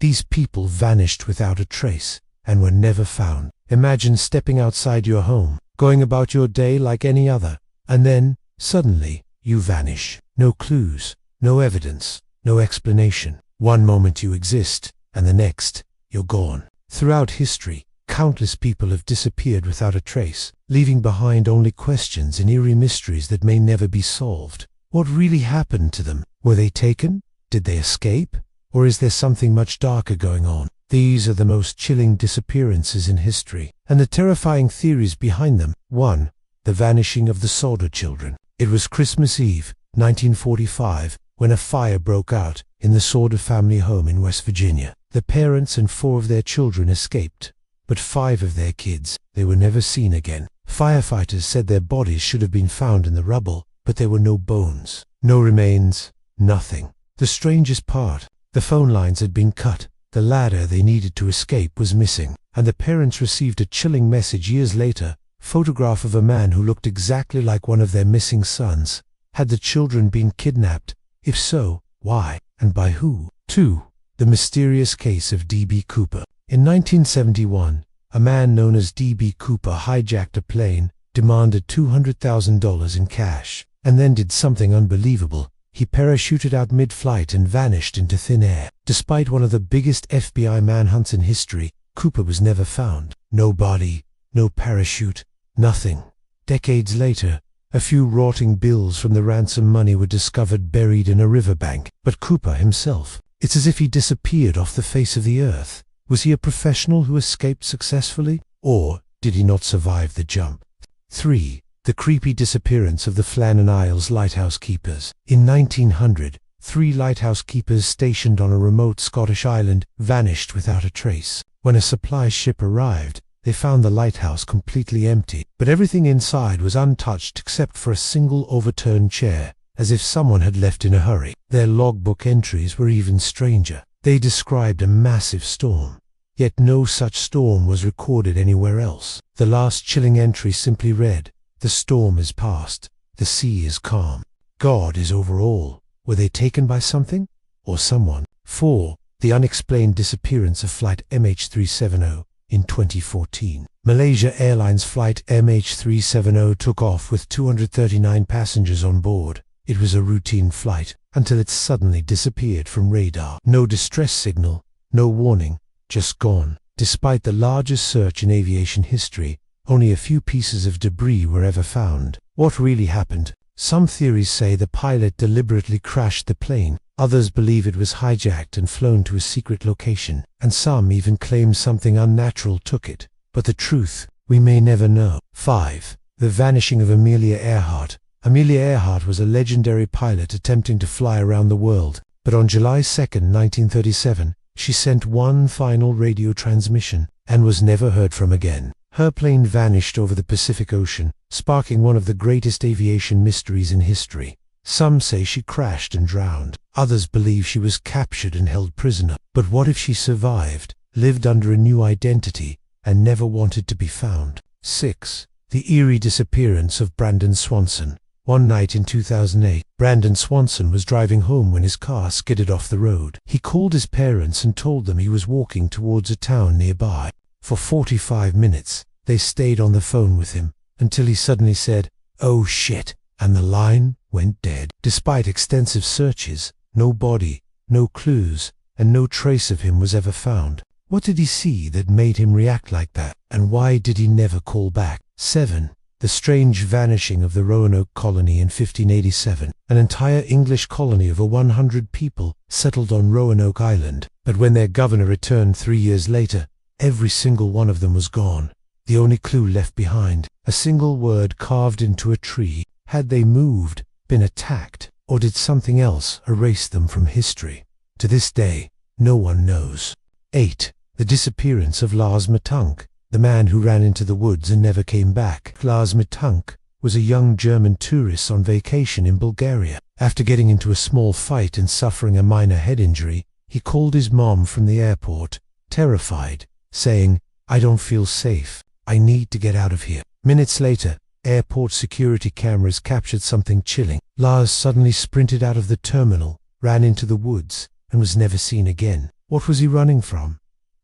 These people vanished without a trace and were never found. Imagine stepping outside your home, going about your day like any other, and then, suddenly, you vanish. No clues, no evidence, no explanation. One moment you exist, and the next, you're gone. Throughout history, countless people have disappeared without a trace, leaving behind only questions and eerie mysteries that may never be solved. What really happened to them? Were they taken? Did they escape? Or is there something much darker going on? These are the most chilling disappearances in history, and the terrifying theories behind them. 1. The vanishing of the Sawder children. It was Christmas Eve, 1945, when a fire broke out in the Sawder family home in West Virginia. The parents and 4 of their children escaped, but 5 of their kids, they were never seen again. Firefighters said their bodies should have been found in the rubble, but there were no bones, no remains, nothing. The strangest part, the phone lines had been cut, the ladder they needed to escape was missing, and the parents received a chilling message years later, photograph of a man who looked exactly like one of their missing sons. Had the children been kidnapped? If so, why, and by who? 2. The mysterious case of D.B. Cooper. In 1971, a man known as D.B. Cooper hijacked a plane, demanded $200,000 in cash, and then did something unbelievable. He parachuted out mid-flight and vanished into thin air. Despite one of the biggest FBI manhunts in history, Cooper was never found. No body, no parachute, nothing. Decades later, a few rotting bills from the ransom money were discovered buried in a riverbank. But Cooper himself, it's as if he disappeared off the face of the earth. Was he a professional who escaped successfully? Or did he not survive the jump? 3. The creepy disappearance of the Flannan Isles lighthouse keepers. In 1900, 3 lighthouse keepers stationed on a remote Scottish island vanished without a trace. When a supply ship arrived, they found the lighthouse completely empty, but everything inside was untouched except for a single overturned chair, as if someone had left in a hurry. Their logbook entries were even stranger. They described a massive storm, yet no such storm was recorded anywhere else. The last chilling entry simply read, "The storm is past, the sea is calm. God is over all." Were they taken by something or someone? 4. The unexplained disappearance of flight MH370 in 2014. Malaysia Airlines flight MH370 took off with 239 passengers on board. It was a routine flight until it suddenly disappeared from radar. No distress signal, no warning, just gone. Despite the largest search in aviation history, only a few pieces of debris were ever found. What really happened? Some theories say the pilot deliberately crashed the plane, others believe it was hijacked and flown to a secret location, and some even claim something unnatural took it. But the truth, we may never know. 5. The vanishing of Amelia Earhart. Amelia Earhart was a legendary pilot attempting to fly around the world, but on July 2, 1937, she sent one final radio transmission and was never heard from again. Her plane vanished over the Pacific Ocean, sparking one of the greatest aviation mysteries in history. Some say she crashed and drowned. Others believe she was captured and held prisoner. But what if she survived, lived under a new identity, and never wanted to be found? 6. The eerie disappearance of Brandon Swanson. One night in 2008, Brandon Swanson was driving home when his car skidded off the road. He called his parents and told them he was walking towards a town nearby. For 45 minutes, they stayed on the phone with him, until he suddenly said, "Oh shit," and the line went dead. Despite extensive searches, no body, no clues, and no trace of him was ever found. What did he see that made him react like that, and why did he never call back? 7. The strange vanishing of the Roanoke colony in 1587. An entire English colony of over 100 people settled on Roanoke Island, but when their governor returned 3 years later, every single one of them was gone. The only clue left behind, a single word carved into a tree. Had they moved, been attacked, or did something else erase them from history? To this day, no one knows. 8. The disappearance of Lars Mittank, the man who ran into the woods and never came back. Lars Mittank was a young German tourist on vacation in Bulgaria. After getting into a small fight and suffering a minor head injury, he called his mom from the airport, terrified, saying, "I don't feel safe. I need to get out of here." Minutes later, airport security cameras captured something chilling. Lars suddenly sprinted out of the terminal, ran into the woods, and was never seen again. What was he running from?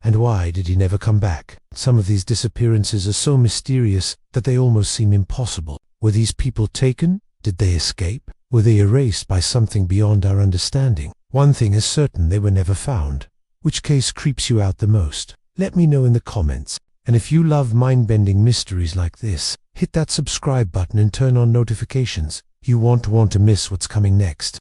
And why did he never come back? Some of these disappearances are so mysterious that they almost seem impossible. Were these people taken? Did they escape? Were they erased by something beyond our understanding? One thing is certain, they were never found. Which case creeps you out the most? Let me know in the comments. And if you love mind-bending mysteries like this, hit that subscribe button and turn on notifications. You won't want to miss what's coming next.